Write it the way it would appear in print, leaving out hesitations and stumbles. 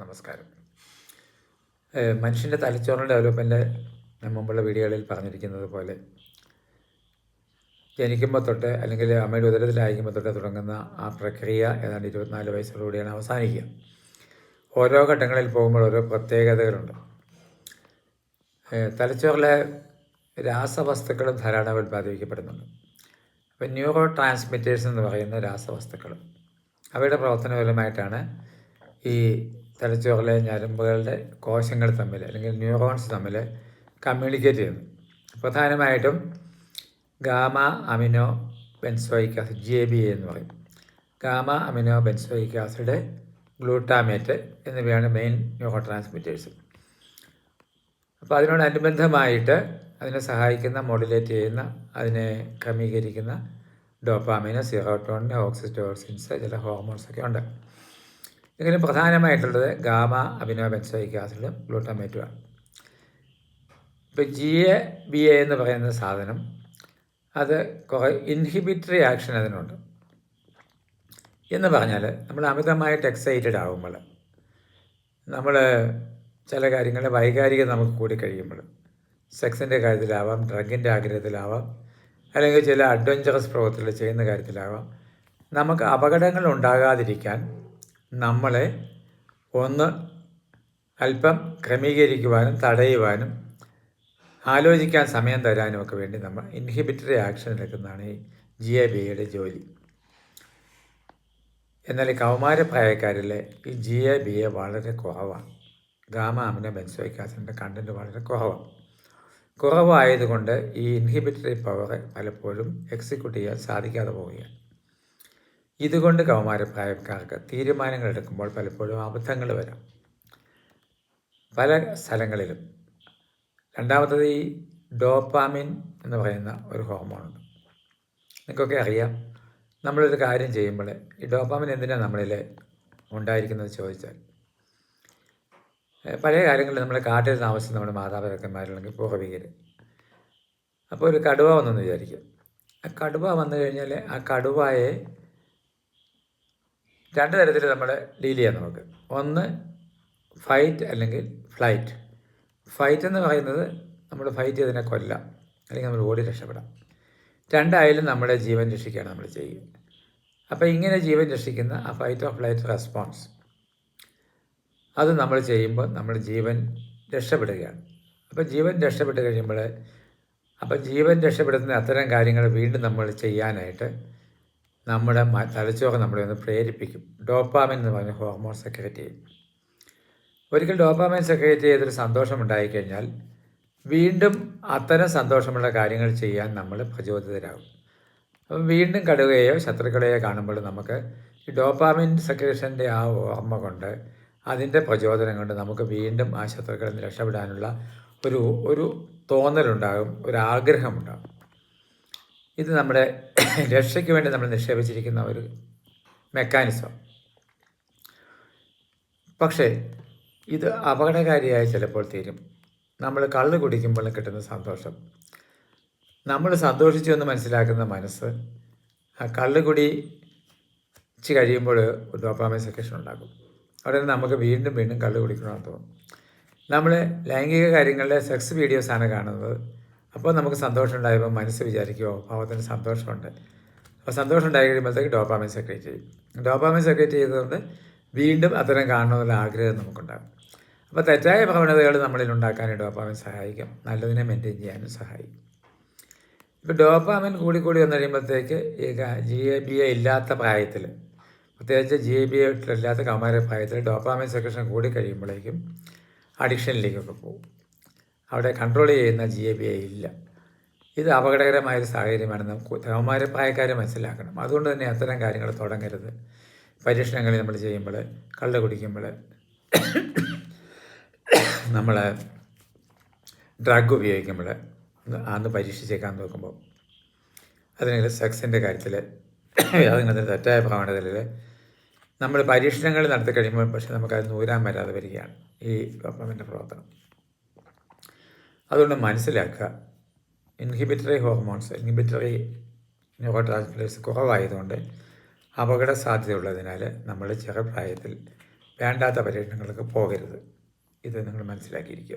എല്ലാവർക്കും നമസ്കാരം. മനുഷ്യൻ്റെ തലച്ചോറിൻ്റെ ഡെവലപ്മെൻറ്റ് മുമ്പുള്ള വീഡിയോകളിൽ പറഞ്ഞിരിക്കുന്നത് പോലെ ജനിക്കുമ്പോൾ തൊട്ട് അല്ലെങ്കിൽ അമ്മയുടെ ഉദരത്തിലായിരിക്കുമ്പോൾ തൊട്ട് തുടങ്ങുന്ന ആ പ്രക്രിയ ഏതാണ്ട് 24 വയസ്സോടുകൂടിയാണ് അവസാനിക്കുക. ഓരോ ഘട്ടങ്ങളിൽ പോകുമ്പോൾ ഓരോ പ്രത്യേകതകളുണ്ട്. തലച്ചോറിലെ രാസവസ്തുക്കളും ധാരാളം ഉൽപ്പാദിപ്പിക്കപ്പെടുന്നുണ്ട്. അപ്പോൾ ന്യൂറോ ട്രാൻസ്മിറ്റേഴ്സ് എന്ന് പറയുന്ന രാസവസ്തുക്കൾ, അവയുടെ പ്രവർത്തനപരമായിട്ടാണ് ഈ തലച്ചോറിലെ ഞരമ്പുകളുടെ കോശങ്ങൾ തമ്മിൽ അല്ലെങ്കിൽ ന്യൂറോൺസ് തമ്മിൽ കമ്മ്യൂണിക്കേറ്റ് ചെയ്യുന്നു. പ്രധാനമായിട്ടും gamma amino benzoic acid GABA എന്ന് പറയും. Gamma amino benzoic acid, glutamate എന്നിവയാണ് മെയിൻ ന്യൂറോ ട്രാൻസ്മിറ്റേഴ്സ്. അപ്പോൾ അതിനോടനുബന്ധമായിട്ട് അതിനെ സഹായിക്കുന്ന, മോഡുലേറ്റ് ചെയ്യുന്ന, അതിനെ ക്രമീകരിക്കുന്ന ഡോപ്പാമിന്, സെറോട്ടോണിന്, ഓക്സിറ്റോസിൻസ്, ചില ഹോർമോൺസൊക്കെ ഉണ്ട്. എങ്കിലും പ്രധാനമായിട്ടുള്ളത് ഗാമ അമിനോ ബെൻസോയിക് ആസിഡും ഗ്ലൂട്ടാമേറ്റുമാണ്. ഇപ്പോൾ GABA എന്ന് പറയുന്ന സാധനം, അത് കുറേ ഇൻഹിബിറ്ററി ആക്ഷൻ അതിനുണ്ട്. എന്ന് പറഞ്ഞാൽ നമ്മൾ അമിതമായിട്ട് എക്സൈറ്റഡ് ആകുമ്പോൾ, നമ്മൾ ചില കാര്യങ്ങൾ വൈകാരിക നമുക്ക് കൂടി കഴിയുമ്പോൾ, സെക്സിൻ്റെ കാര്യത്തിലാവാം, ഡ്രഗിൻ്റെ ആഗ്രഹത്തിലാവാം, അല്ലെങ്കിൽ ചില അഡ്വഞ്ചറസ് പ്രവൃത്തികൾ ചെയ്യുന്ന കാര്യത്തിലാവാം, നമുക്ക് അപകടങ്ങൾ ഉണ്ടാകാതിരിക്കാൻ നമ്മളെ ഒന്ന് അല്പം ക്രമീകരിക്കുവാനും തടയുവാനും ആലോചിക്കാൻ സമയം തരാനും ഒക്കെ വേണ്ടി നമ്മൾ ഇൻഹിബിറ്ററി ആക്ഷൻ എടുക്കുന്നതാണ് ഈ GABAയുടെ ജോലി. എന്നാൽ ഈ കൗമാരപ്രായക്കാരിലെ ഈ GABA വളരെ കുറവാണ്. ഗാമ അമിനോ ബെൻസോയിക് ആസിഡിൻ്റെ കണ്ടൻറ്റ് വളരെ കുറവായതുകൊണ്ട് ഈ ഇൻഹിബിറ്ററി പവർ പലപ്പോഴും എക്സിക്യൂട്ട് ചെയ്യാൻ സാധിക്കാതെ പോവുകയാണ്. ഇതുകൊണ്ട് കൗമാരപ്രായക്കാർക്ക് തീരുമാനങ്ങൾ എടുക്കുമ്പോൾ പലപ്പോഴും അബദ്ധങ്ങൾ വരാം പല സ്ഥലങ്ങളിലും. രണ്ടാമത്തത് ഈ ഡോപ്പാമിൻ എന്ന് പറയുന്ന ഒരു ഹോർമോണുണ്ട്. നിങ്ങൾക്കൊക്കെ അറിയാം, നമ്മളൊരു കാര്യം ചെയ്യുമ്പോൾ ഈ ഡോപ്പാമിൻ എന്തിനാണ് നമ്മളിൽ ഉണ്ടായിരിക്കുന്നത് ചോദിച്ചാൽ, പഴയ കാര്യങ്ങളിൽ നമ്മൾ കാട്ടിൽ താമസിച്ച് നമ്മുടെ മാതാപിതാക്കന്മാരുണ്ടെങ്കിൽ പൂർവികർ, അപ്പോൾ ഒരു കടുവ വന്നെന്ന് വിചാരിക്കും. ആ കടുവ വന്നു കഴിഞ്ഞാൽ ആ കടുവയെ രണ്ട് തരത്തിൽ നമ്മൾ ഡീൽ ചെയ്യാം നമുക്ക്. ഒന്ന് ഫൈറ്റ് അല്ലെങ്കിൽ ഫ്ലൈറ്റ്. ഫൈറ്റ് എന്ന് പറയുന്നത് നമ്മൾ ഫൈറ്റ് ചെയ്തതിനെ കൊല്ലാം അല്ലെങ്കിൽ നമ്മൾ ഓടി രക്ഷപ്പെടാം. രണ്ടായാലും നമ്മുടെ ജീവൻ രക്ഷിക്കുകയാണ് നമ്മൾ ചെയ്യുക. അപ്പോൾ ഇങ്ങനെ ജീവൻ രക്ഷിക്കുന്ന ആ ഫൈറ്റ് ഓർ ഫ്ലൈറ്റ് റെസ്പോൺസ്, അത് നമ്മൾ ചെയ്യുമ്പോൾ നമ്മുടെ ജീവൻ രക്ഷപ്പെടുകയാണ്. അപ്പോൾ ജീവൻ രക്ഷപ്പെട്ട് കഴിയുമ്പോൾ, അപ്പോൾ ജീവൻ രക്ഷപ്പെടുത്തുന്ന അത്തരം കാര്യങ്ങൾ വീണ്ടും നമ്മൾ ചെയ്യാനായിട്ട് നമ്മുടെ തലച്ചോറ് നമ്മളെ ഒന്ന് പ്രേരിപ്പിക്കും. ഡോപ്പാമിൻ എന്ന് പറഞ്ഞ ഹോർമോൺ സെക്രേറ്റ് ചെയ്യും. ഒരിക്കൽ ഡോപ്പാമിൻ സെക്രേറ്റ് ചെയ്തൊരു സന്തോഷം ഉണ്ടായിക്കഴിഞ്ഞാൽ വീണ്ടും അത്തരം സന്തോഷമുള്ള കാര്യങ്ങൾ ചെയ്യാൻ നമ്മൾ പ്രചോദിതരാകും. അപ്പം വീണ്ടും കടുവയെയോ ശത്രുക്കളെയോ കാണുമ്പോൾ നമുക്ക് ഈ ഡോപ്പാമിൻ സെക്രേഷൻ്റെ ആ ഓർമ്മ കൊണ്ട്, അതിൻ്റെ പ്രചോദനം കൊണ്ട് നമുക്ക് വീണ്ടും ആ ശത്രുക്കളിൽ നിന്ന് രക്ഷപ്പെടാനുള്ള ഒരു തോന്നലുണ്ടാകും, ഒരു ആഗ്രഹമുണ്ടാകും. ഇത് നമ്മുടെ രക്ഷയ്ക്ക് വേണ്ടി നമ്മൾ നിക്ഷേപിച്ചിരിക്കുന്ന ഒരു മെക്കാനിസം. പക്ഷേ ഇത് അപകടകാരിയായി ചിലപ്പോൾ തീരും. നമ്മൾ കള്ള് കുടിക്കുമ്പോൾ കിട്ടുന്ന സന്തോഷം, നമ്മൾ സന്തോഷിച്ചു എന്ന് മനസ്സിലാക്കുന്ന മനസ്സ് ആ കള്ള് കുടിച്ച് കഴിയുമ്പോൾ ഡോപ്പാമിൻ സെക്രേഷൻ ഉണ്ടാക്കും. അവിടെ നമുക്ക് വീണ്ടും വീണ്ടും കള്ള് കുടിക്കണമെന്ന് തോന്നും. നമ്മൾ ലൈംഗിക കാര്യങ്ങളിലെ സെക്സ് വീഡിയോസാണ് കാണുന്നത്. അപ്പോൾ നമുക്ക് സന്തോഷം ഉണ്ടായപ്പോൾ മനസ്സ് വിചാരിക്കുമോ പാവത്തിന് സന്തോഷമുണ്ട്. അപ്പോൾ സന്തോഷം ഉണ്ടായി കഴിയുമ്പോഴത്തേക്ക് ഡോപ്പാമിൻ സെക്രേറ്റ് ചെയ്യും. ഡോപ്പാമിൻ സെക്രേറ്റ് ചെയ്തുകൊണ്ട് വീണ്ടും അത്തരം കാണണമെന്നുള്ള ആഗ്രഹം നമുക്കുണ്ടാകും. അപ്പോൾ തെറ്റായ പ്രവണതകൾ നമ്മളിൽ ഉണ്ടാക്കാനും ഡോപ്പാമിൻ സഹായിക്കും, നല്ലതിനെ മെയിൻറ്റെയിൻ ചെയ്യാനും സഹായിക്കും. ഇപ്പോൾ ഡോപ്പാമിൻ കൂടി വന്നു കഴിയുമ്പോഴത്തേക്ക് ഈ GABA ഇല്ലാത്ത പ്രായത്തിൽ, പ്രത്യേകിച്ച് GABA ഇല്ലാത്ത കൗമാരപ്രായത്തിൽ ഡോപ്പാമിൻ സെക്രേഷൻ കൂടി കഴിയുമ്പോഴേക്കും അഡിക്ഷനിലേക്കൊക്കെ പോകും. അവിടെ കൺട്രോൾ ചെയ്യുന്ന GABA ഇല്ല. ഇത് അപകടകരമായൊരു സാഹചര്യമാണെന്ന് കൗമാരപ്രായക്കാരെ മനസ്സിലാക്കണം. അതുകൊണ്ട് തന്നെ അത്തരം കാര്യങ്ങൾ തുടങ്ങരുത്. പരീക്ഷണങ്ങളിൽ നമ്മൾ ചെയ്യുമ്പോൾ, കള്ള് കുടിക്കുമ്പോൾ, നമ്മൾ ഡ്രഗ് ഉപയോഗിക്കുമ്പോൾ, അന്ന് പരീക്ഷിച്ചേക്കാൻ നോക്കുമ്പോൾ, അതിനെങ്കിലും സെക്സിൻ്റെ കാര്യത്തിൽ, അതിനകത്ത് തെറ്റായ പ്രവണതകളിൽ നമ്മൾ പരീക്ഷണങ്ങൾ നടത്തി കഴിയുമ്പോൾ പക്ഷേ നമുക്കത് നൂരാൻ വരാതെ വരികയാണ് ഈ ഡോപ്പാമിൻ്റെ പ്രവർത്തനം. അതുകൊണ്ട് മനസ്സിലാക്കുക, inhibitory hormones, inhibitory neuro transmitters കുറവായതുകൊണ്ട് അപകട സാധ്യതയുള്ളതിനാൽ നമ്മൾ ചെറുപ്രായത്തിൽ വേണ്ടാത്ത പരീക്ഷണങ്ങൾക്ക് പോകരുത്. ഇത് നിങ്ങൾ മനസ്സിലാക്കിയിരിക്കുക.